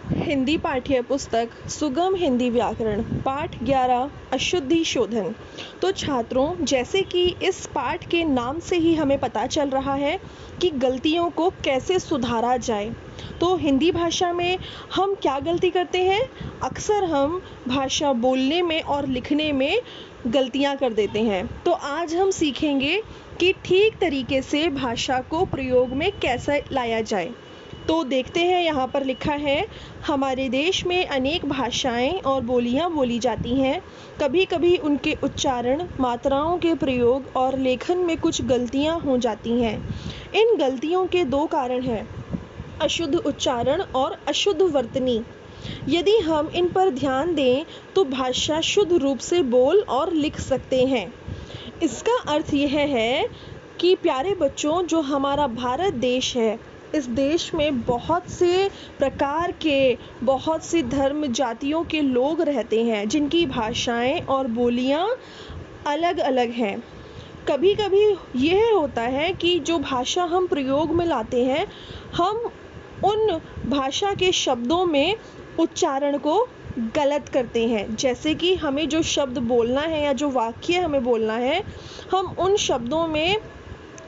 हिंदी पाठ्य पुस्तक सुगम हिंदी व्याकरण पाठ 11 अशुद्धि शोधन। तो छात्रों, जैसे कि इस पाठ के नाम से ही हमें पता चल रहा है कि गलतियों को कैसे सुधारा जाए। तो हिंदी भाषा में हम क्या गलती करते हैं? अक्सर हम भाषा बोलने में और लिखने में गलतियां कर देते हैं। तो आज हम सीखेंगे कि ठीक तरीके से भाषा को प्रयोग में कैसे लाया जाए। तो देखते हैं, यहाँ पर लिखा है, हमारे देश में अनेक भाषाएं और बोलियां बोली जाती हैं। कभी कभी उनके उच्चारण, मात्राओं के प्रयोग और लेखन में कुछ गलतियां हो जाती हैं। इन गलतियों के दो कारण हैं, अशुद्ध उच्चारण और अशुद्ध वर्तनी। यदि हम इन पर ध्यान दें तो भाषा शुद्ध रूप से बोल और लिख सकते हैं। इसका अर्थ यह है कि प्यारे बच्चों, जो हमारा भारत देश है, इस देश में बहुत से प्रकार के, बहुत सी धर्म जातियों के लोग रहते हैं जिनकी भाषाएं और बोलियां अलग अलग हैं। कभी कभी यह होता है कि जो भाषा हम प्रयोग में लाते हैं, हम उन भाषा के शब्दों में उच्चारण को गलत करते हैं। जैसे कि हमें जो शब्द बोलना है या जो वाक्य हमें बोलना है, हम उन शब्दों में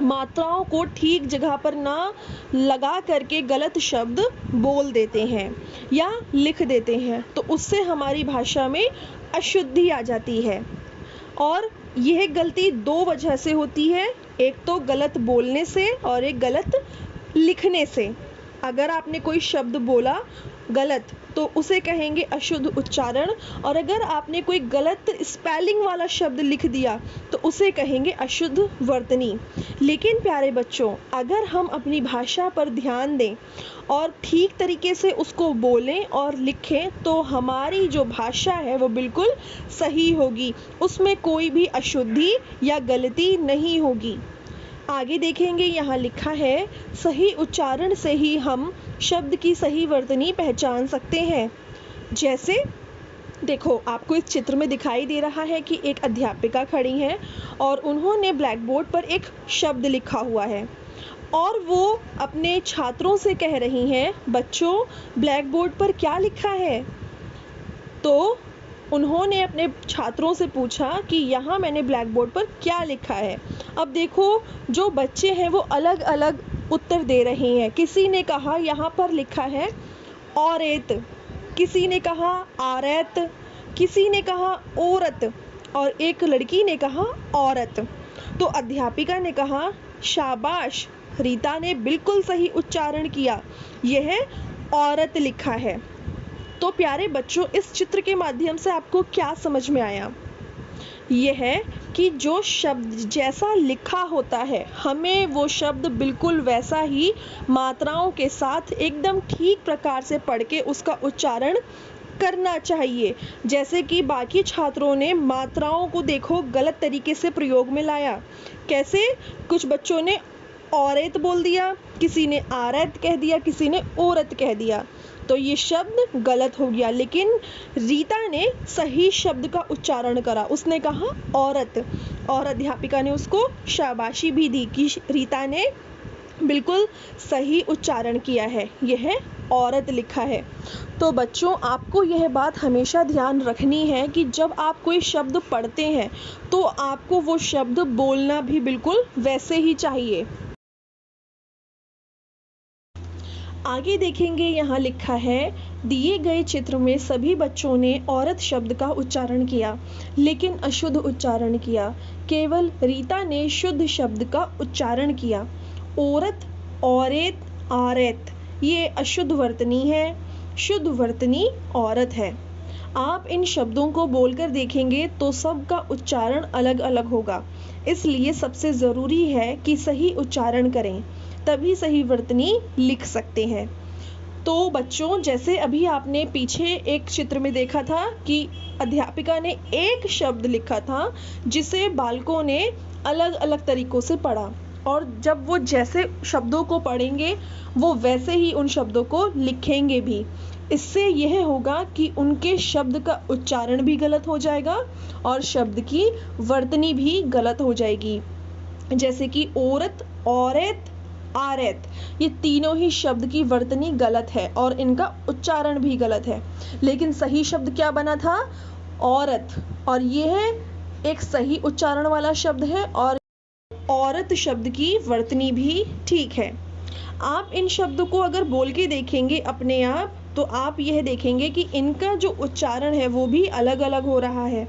मात्राओं को ठीक जगह पर ना लगा करके गलत शब्द बोल देते हैं या लिख देते हैं। तो उससे हमारी भाषा में अशुद्धि आ जाती है। और यह गलती दो वजह से होती है, एक तो गलत बोलने से और एक गलत लिखने से। अगर आपने कोई शब्द बोला गलत तो उसे कहेंगे अशुद्ध उच्चारण, और अगर आपने कोई गलत स्पेलिंग वाला शब्द लिख दिया तो उसे कहेंगे अशुद्ध वर्तनी। लेकिन प्यारे बच्चों, अगर हम अपनी भाषा पर ध्यान दें और ठीक तरीके से उसको बोलें और लिखें तो हमारी जो भाषा है वो बिल्कुल सही होगी, उसमें कोई भी अशुद्धि या गलती नहीं होगी। आगे देखेंगे, यहाँ लिखा है, सही उच्चारण से ही हम शब्द की सही वर्तनी पहचान सकते हैं। जैसे देखो, आपको इस चित्र में दिखाई दे रहा है कि एक अध्यापिका खड़ी हैं और उन्होंने ब्लैक बोर्ड पर एक शब्द लिखा हुआ है और वो अपने छात्रों से कह रही हैं, बच्चों ब्लैक बोर्ड पर क्या लिखा है? तो उन्होंने अपने छात्रों से पूछा कि यहाँ मैंने ब्लैक बोर्ड पर क्या लिखा है। अब देखो, जो बच्चे हैं वो अलग अलग उत्तर दे रहे हैं। किसी ने कहा यहाँ पर लिखा है औरत, किसी ने कहा आरत, किसी ने कहा औरत और एक लड़की ने कहा औरत। तो अध्यापिका ने कहा, शाबाश, रीता ने बिल्कुल सही उच्चारण किया, यह औरत लिखा है। तो प्यारे बच्चों, इस चित्र के माध्यम से आपको क्या समझ में आया? यह है कि जो शब्द जैसा लिखा होता है, हमें वो शब्द बिल्कुल वैसा ही मात्राओं के साथ एकदम ठीक प्रकार से पढ़ के उसका उच्चारण करना चाहिए। जैसे कि बाकी छात्रों ने मात्राओं को देखो गलत तरीके से प्रयोग में लाया। कैसे? कुछ बच्चों ने औरत बोल दिया, किसी ने आरत कह दिया, किसी ने औरत कह दिया, तो ये शब्द गलत हो गया। लेकिन रीता ने सही शब्द का उच्चारण करा, उसने कहा औरत, और अध्यापिका ने उसको शाबाशी भी दी कि रीता ने बिल्कुल सही उच्चारण किया है, यह औरत लिखा है। तो बच्चों, आपको यह बात हमेशा ध्यान रखनी है कि जब आप कोई शब्द पढ़ते हैं तो आपको वो शब्द बोलना भी बिल्कुल वैसे ही चाहिए। आगे देखेंगे, यहाँ लिखा है, दिए गए चित्र में सभी बच्चों ने औरत शब्द का उच्चारण किया लेकिन अशुद्ध उच्चारण किया। केवल रीता ने शुद्ध शब्द का उच्चारण किया। औरत, औरत, आरत, ये अशुद्ध वर्तनी है, शुद्ध वर्तनी औरत है। आप इन शब्दों को बोलकर देखेंगे तो सबका उच्चारण अलग अलग होगा, इसलिए सबसे ज़रूरी है कि सही उच्चारण करें, तभी सही वर्तनी लिख सकते हैं। तो बच्चों, जैसे अभी आपने पीछे एक चित्र में देखा था कि अध्यापिका ने एक शब्द लिखा था जिसे बालकों ने अलग अलग तरीकों से पढ़ा, और जब वो जैसे शब्दों को पढ़ेंगे वो वैसे ही उन शब्दों को लिखेंगे भी। इससे यह होगा कि उनके शब्द का उच्चारण भी गलत हो जाएगा और शब्द की वर्तनी भी गलत हो जाएगी। जैसे कि औरत, औरत, आरत, ये तीनों ही शब्द की वर्तनी गलत है और इनका उच्चारण भी गलत है। लेकिन सही शब्द क्या बना था? औरत, और ये है एक सही उच्चारण वाला शब्द है और औरत शब्द की वर्तनी भी ठीक है। आप इन शब्दों को अगर बोल के देखेंगे अपने आप, तो आप यह देखेंगे कि इनका जो उच्चारण है वो भी अलग अलग हो रहा है।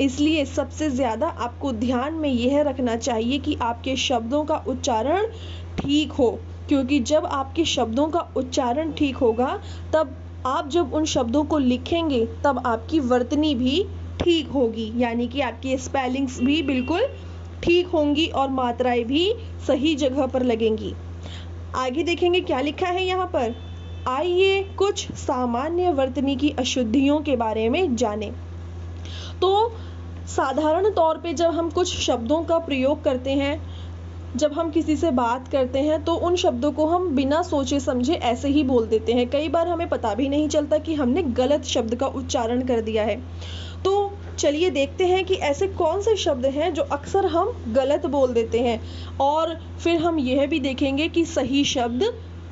इसलिए सबसे ज़्यादा आपको ध्यान में यह रखना चाहिए कि आपके शब्दों का उच्चारण ठीक हो, क्योंकि जब आपके शब्दों का उच्चारण ठीक होगा, तब आप जब उन शब्दों को लिखेंगे तब आपकी वर्तनी भी ठीक होगी, यानी कि आपकी स्पेलिंग्स भी बिल्कुल ठीक होंगी और मात्राएं भी सही जगह पर लगेंगी। आगे देखेंगे क्या लिखा है यहाँ पर। आइए कुछ सामान्य वर्तनी की अशुद्धियों के बारे में जानें। तो साधारण तौर पे जब हम कुछ शब्दों का प्रयोग करते हैं, जब हम किसी से बात करते हैं, तो उन शब्दों को हम बिना सोचे समझे ऐसे ही बोल देते हैं। कई बार हमें पता भी नहीं चलता कि हमने गलत शब्द का उच्चारण कर दिया है। तो चलिए देखते हैं कि ऐसे कौन से शब्द हैं जो अक्सर हम गलत बोल देते हैं, और फिर हम यह भी देखेंगे कि सही शब्द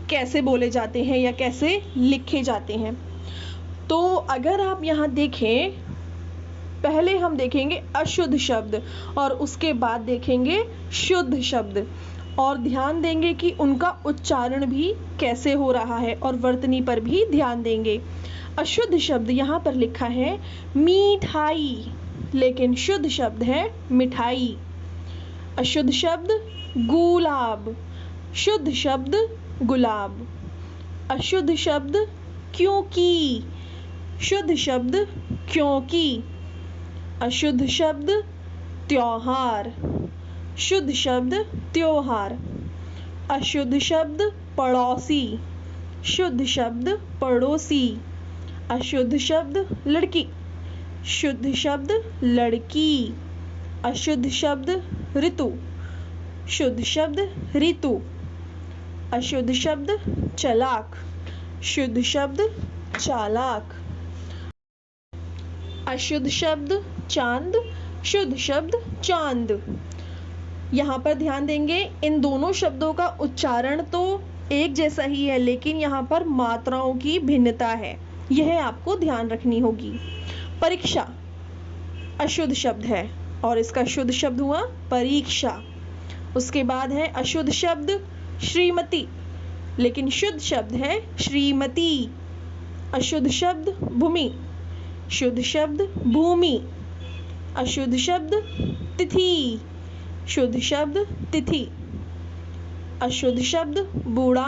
कैसे बोले जाते हैं या कैसे लिखे जाते हैं। तो अगर आप यहाँ देखें, पहले हम देखेंगे अशुद्ध शब्द और उसके बाद देखेंगे शुद्ध शब्द, और ध्यान देंगे कि उनका उच्चारण भी कैसे हो रहा है और वर्तनी पर भी ध्यान देंगे। अशुद्ध शब्द यहाँ पर लिखा है मिठाई, लेकिन शुद्ध शब्द है मिठाई। अशुद्ध शब्द गुलाब, शुद्ध शब्द गुलाब। अशुद्ध शब्द क्योंकि, शुद्ध शब्द क्योंकि। अशुद्ध शब्द त्योहार, शुद्ध शब्द त्योहार। अशुद्ध शब्द पड़ोसी, शुद्ध शब्द पड़ोसी। अशुद्ध शब्द लड़की, शुद्ध शब्द लड़की। अशुद्ध शब्द ऋतु, शुद्ध शब्द ऋतु। अशुद्ध शब्द चालाक, शुद्ध शब्द चालाक। अशुद्ध शब्द चांद, शुद्ध शब्द चांद। यहाँ पर ध्यान देंगे, इन दोनों शब्दों का उच्चारण तो एक जैसा ही है, लेकिन यहाँ पर मात्राओं की भिन्नता है, यह आपको ध्यान रखनी होगी। परीक्षा अशुद्ध शब्द है और इसका शुद्ध शब्द हुआ परीक्षा। उसके बाद है अशुद्ध शब्द श्रीमती, लेकिन शुद्ध शब्द है श्रीमती। अशुद्ध शब्द भूमि, शुद्ध शब्द भूमि। अशुद्ध शब्द तिथि, शुद्ध शब्द तिथि। अशुद्ध शब्द बूढ़ा,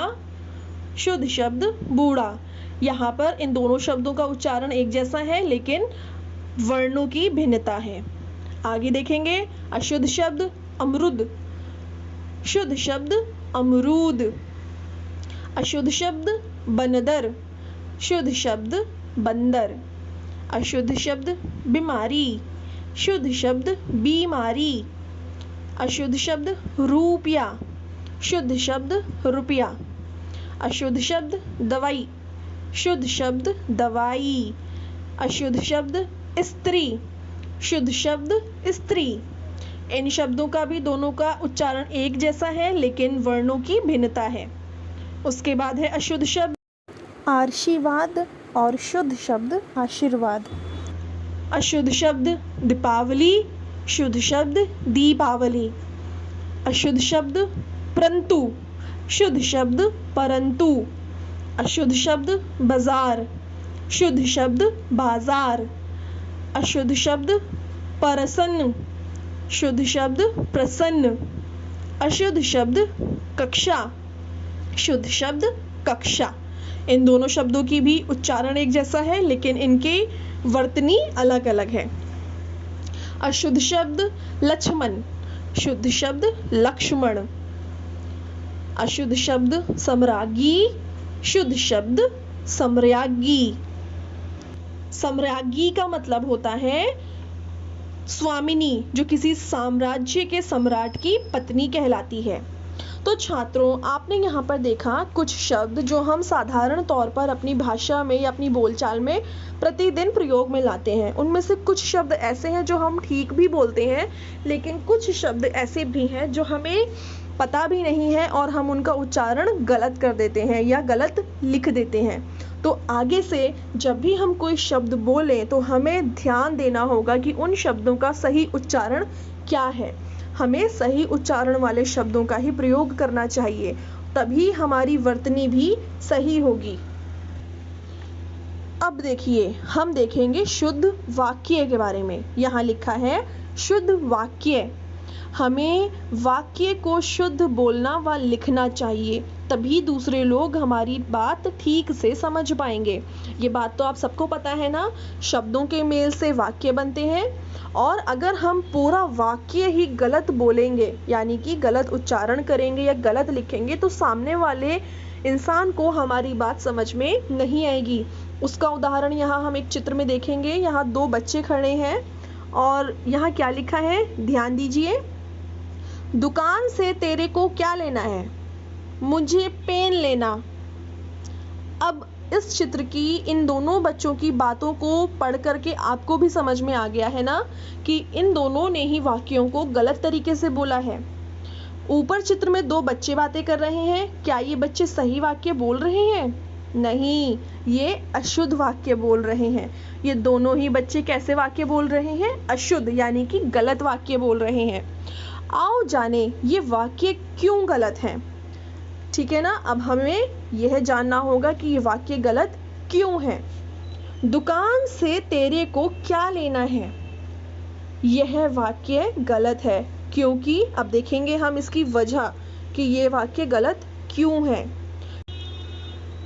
शुद्ध शब्द बूढ़ा। यहाँ पर इन दोनों शब्दों का उच्चारण एक जैसा है, लेकिन वर्णों की भिन्नता है। आगे देखेंगे अशुद्ध शब्द अमरुद, शुद्ध शब्द अमरूद। अशुद्ध शब्द बंदर, शुद्ध शब्द बंदर। अशुद्ध शब्द बीमारी, शुद्ध शब्द बीमारी। अशुद्ध शब्द रुपया, शुद्ध शब्द रुपया। अशुद्ध शब्द दवाई, शुद्ध शब्द दवाई। अशुद्ध शब्द स्त्री, शुद्ध शब्द स्त्री। इन शब्दों का भी दोनों का उच्चारण एक जैसा है, लेकिन वर्णों की भिन्नता है। उसके बाद है अशुद्ध शब्द आशीर्वाद और शुद्ध शब्द आशीर्वाद। अशुद्ध शब्द दीपावली, शुद्ध शब्द दीपावली। अशुद्ध शब्द परंतु, शुद्ध शब्द परंतु। अशुद्ध शब्द बाजार, शुद्ध शब्द बाजार। अशुद्ध शब्द प्रसन्न, शुद्ध शब्द प्रसन्न। अशुद्ध शब्द कक्षा, शुद्ध शब्द कक्षा। इन दोनों शब्दों की भी उच्चारण एक जैसा है, लेकिन इनके वर्तनी अलग अलग है। अशुद्ध शब्द लक्ष्मण, शुद्ध शब्द लक्ष्मण। अशुद्ध शब्द सम्राज्ञी, शुद्ध शब्द सम्राज्ञी। सम्राज्ञी का मतलब होता है स्वामिनी, जो किसी साम्राज्य के सम्राट की पत्नी कहलाती है। तो छात्रों, आपने यहाँ पर देखा कुछ शब्द जो हम साधारण तौर पर अपनी भाषा में या अपनी बोलचाल में प्रतिदिन प्रयोग में लाते हैं। उनमें से कुछ शब्द ऐसे हैं जो हम ठीक भी बोलते हैं, लेकिन कुछ शब्द ऐसे हैं जो हमें गलत भी बोलते हैं। तो पता भी नहीं है और हम उनका उच्चारण गलत कर देते हैं या गलत लिख देते हैं। तो आगे से जब भी हम कोई शब्द बोलें तो हमें ध्यान देना होगा कि उन शब्दों का सही उच्चारण क्या है। हमें सही उच्चारण वाले शब्दों का ही प्रयोग करना चाहिए, तभी हमारी वर्तनी भी सही होगी। अब देखिए, हम देखेंगे शुद्ध वाक्य के बारे में। यहाँ लिखा है शुद्ध वाक्य। हमें वाक्य को शुद्ध बोलना व लिखना चाहिए, तभी दूसरे लोग हमारी बात ठीक से समझ पाएंगे। ये बात तो आप सबको पता है ना, शब्दों के मेल से वाक्य बनते हैं, और अगर हम पूरा वाक्य ही गलत बोलेंगे यानी कि गलत उच्चारण करेंगे या गलत लिखेंगे तो सामने वाले इंसान को हमारी बात समझ में नहीं आएगी। उसका उदाहरण यहाँ हम एक चित्र में देखेंगे। यहाँ दो बच्चे खड़े हैं और यहाँ क्या लिखा है, ध्यान दीजिए। दुकान से तेरे को क्या लेना है? मुझे पेन लेना। अब इस चित्र की इन दोनों बच्चों की बातों को पढ़ करके आपको भी समझ में आ गया है ना कि इन दोनों ने ही वाक्यों को गलत तरीके से बोला है। ऊपर चित्र में दो बच्चे बातें कर रहे हैं, क्या ये बच्चे सही वाक्य बोल रहे हैं? नहीं, ये अशुद्ध वाक्य बोल रहे हैं। ये दोनों ही बच्चे कैसे वाक्य बोल रहे हैं? अशुद्ध यानी कि गलत वाक्य बोल रहे हैं। आओ जाने ये वाक्य क्यों गलत है। ठीक है ना, अब हमें यह जानना होगा कि ये वाक्य गलत क्यों है। दुकान से तेरे को क्या लेना है, यह वाक्य गलत है क्योंकि अब देखेंगे हम इसकी वजह कि ये वाक्य गलत क्यों है।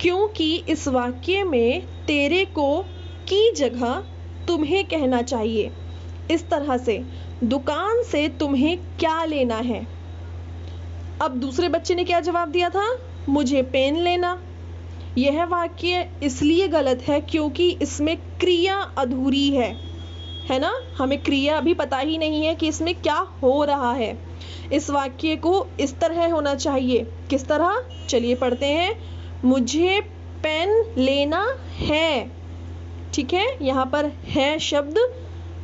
क्योंकि इस वाक्य में तेरे को की जगह तुम्हें कहना चाहिए। इस तरह से दुकान से तुम्हें क्या लेना है। अब दूसरे बच्चे ने क्या जवाब दिया था? मुझे पेन लेना। यह वाक्य इसलिए गलत है क्योंकि इसमें क्रिया अधूरी है ना। हमें क्रिया अभी पता ही नहीं है कि इसमें क्या हो रहा है। इस वाक्य को इस तरह होना चाहिए। किस तरह? चलिए पढ़ते हैं। मुझे पेन लेना है। ठीक है, यहाँ पर है शब्द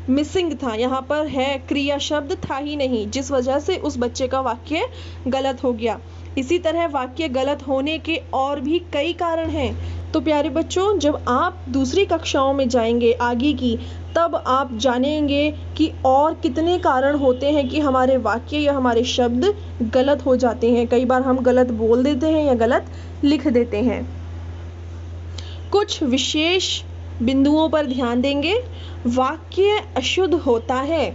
मिसिंग था, यहाँ पर है क्रिया शब्द था ही नहीं, जिस वजह से उस बच्चे का वाक्य गलत हो गया। इसी तरह वाक्य गलत होने के और भी कई कारण हैं। तो प्यारे बच्चों, जब आप दूसरी कक्षाओं में जाएंगे आगे की, तब आप जानेंगे कि और कितने कारण होते हैं कि हमारे वाक्य या हमारे शब्द गलत हो जाते हैं। कई बार हम गलत बोल देते हैं या गलत लिख देते हैं। कुछ विशेष बिंदुओं पर ध्यान देंगे। वाक्य अशुद्ध होता है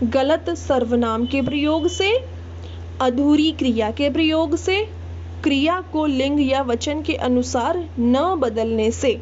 गलत सर्वनाम के प्रयोग से, अधूरी क्रिया के प्रयोग से, क्रिया को लिंग या वचन के अनुसार न बदलने से।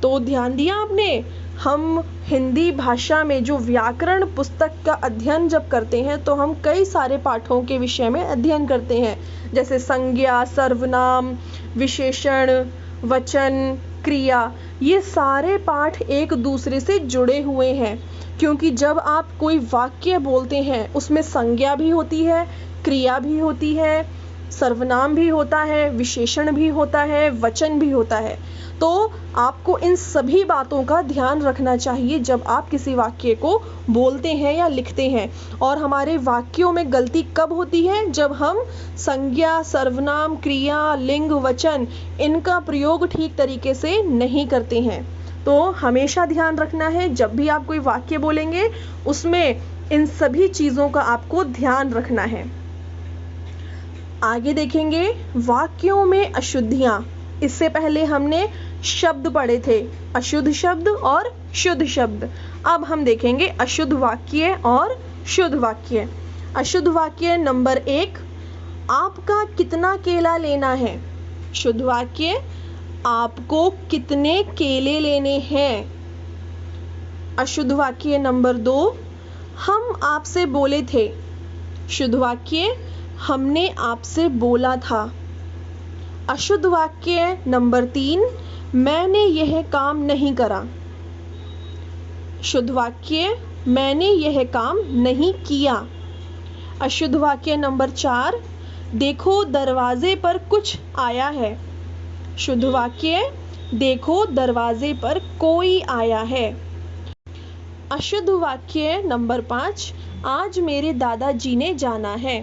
तो ध्यान दिया आपने, हम हिंदी भाषा में जो व्याकरण पुस्तक का अध्ययन जब करते हैं तो हम कई सारे पाठों के विषय में अध्ययन करते हैं, जैसे संज्ञा, सर्वनाम, विशेषण, वचन, क्रिया। ये सारे पाठ एक दूसरे से जुड़े हुए हैं क्योंकि जब आप कोई वाक्य बोलते हैं उसमें संज्ञा भी होती है, क्रिया भी होती है, सर्वनाम भी होता है, विशेषण भी होता है, वचन भी होता है। तो आपको इन सभी बातों का ध्यान रखना चाहिए जब आप किसी वाक्य को बोलते हैं या लिखते हैं। और हमारे वाक्यों में गलती कब होती है? जब हम संज्ञा, सर्वनाम, क्रिया, लिंग, वचन इनका प्रयोग ठीक तरीके से नहीं करते हैं। तो हमेशा ध्यान रखना है जब भी आप कोई वाक्य बोलेंगे उसमें इन सभी चीज़ों का आपको ध्यान रखना है। आगे देखेंगे वाक्यों में अशुद्धियाँ। इससे पहले हमने शब्द पढ़े थे, अशुद्ध शब्द और शुद्ध शब्द। अब हम देखेंगे अशुद्ध वाक्य और शुद्ध वाक्य। अशुद्ध वाक्य नंबर 1, आपका कितना केला लेना है। शुद्ध वाक्य, आपको कितने केले लेने हैं। अशुद्ध वाक्य नंबर 2, हम आपसे बोले थे। शुद्ध वाक्य, हमने आपसे बोला था। अशुद्ध वाक्य नंबर 3, मैंने यह काम नहीं करा। शुद्ध वाक्य, मैंने यह काम नहीं किया। अशुद्ध वाक्य नंबर 4, देखो दरवाजे पर कुछ आया है। शुद्ध वाक्य, देखो दरवाजे पर कोई आया है। अशुद्ध वाक्य नंबर 5, आज मेरे दादाजी ने जाना है।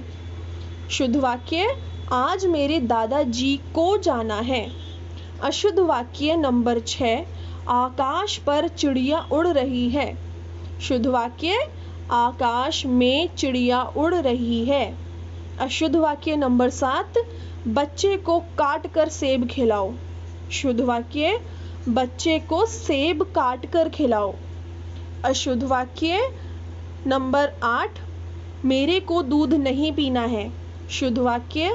शुद्ध वाक्य, आज मेरे दादाजी को जाना है। अशुद्ध वाक्य नंबर 6, आकाश पर चिड़िया उड़ रही है। शुद्ध वाक्य, आकाश में चिड़िया उड़ रही है। अशुद्ध वाक्य नंबर 7, बच्चे को काट कर सेब खिलाओ। शुद्ध वाक्य, बच्चे को सेब काट कर खिलाओ। अशुद्ध वाक्य नंबर 8, मेरे को दूध नहीं पीना है। शुद्ध वाक्य,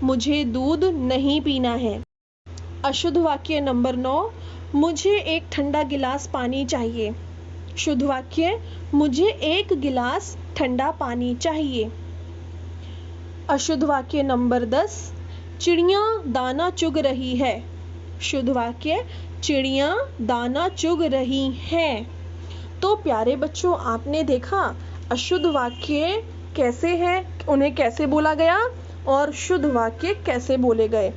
मुझे दूध नहीं पीना है। अशुद्ध वाक्य नंबर 9, मुझे एक ठंडा गिलास पानी चाहिए। शुद्ध वाक्य, मुझे एक गिलास ठंडा पानी चाहिए। अशुद्ध वाक्य नंबर 10, चिड़िया दाना चुग रही है। शुद्ध वाक्य, चिड़िया दाना चुग रही हैं। तो प्यारे बच्चों, आपने देखा अशुद्ध वाक्य कैसे हैं, उन्हें कैसे बोला गया और शुद्ध वाक्य कैसे बोले गए।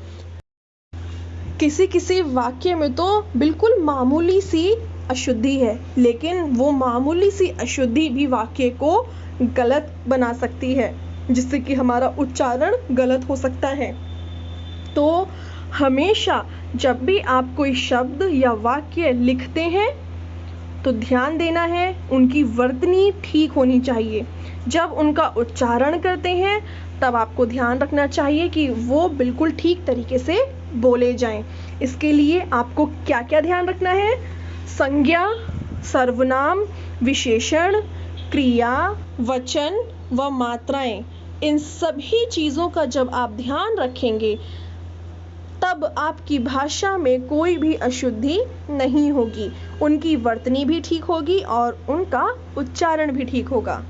किसी किसी वाक्य में तो बिल्कुल मामूली सी अशुद्धि है, लेकिन वो मामूली सी अशुद्धि भी वाक्य को गलत बना सकती है, जिससे कि हमारा उच्चारण गलत हो सकता है। तो हमेशा जब भी आप कोई शब्द या वाक्य लिखते हैं तो ध्यान देना है, उनकी वर्तनी ठीक होनी चाहिए। जब उनका उच्चारण करते हैं तब आपको ध्यान रखना चाहिए कि वो बिल्कुल ठीक तरीके से बोले जाएं। इसके लिए आपको क्या क्या ध्यान रखना है? संज्ञा, सर्वनाम, विशेषण, क्रिया, वचन व मात्राएं, इन सभी चीज़ों का जब आप ध्यान रखेंगे तब आपकी भाषा में कोई भी अशुद्धि नहीं होगी, उनकी वर्तनी भी ठीक होगी और उनका उच्चारण भी ठीक होगा।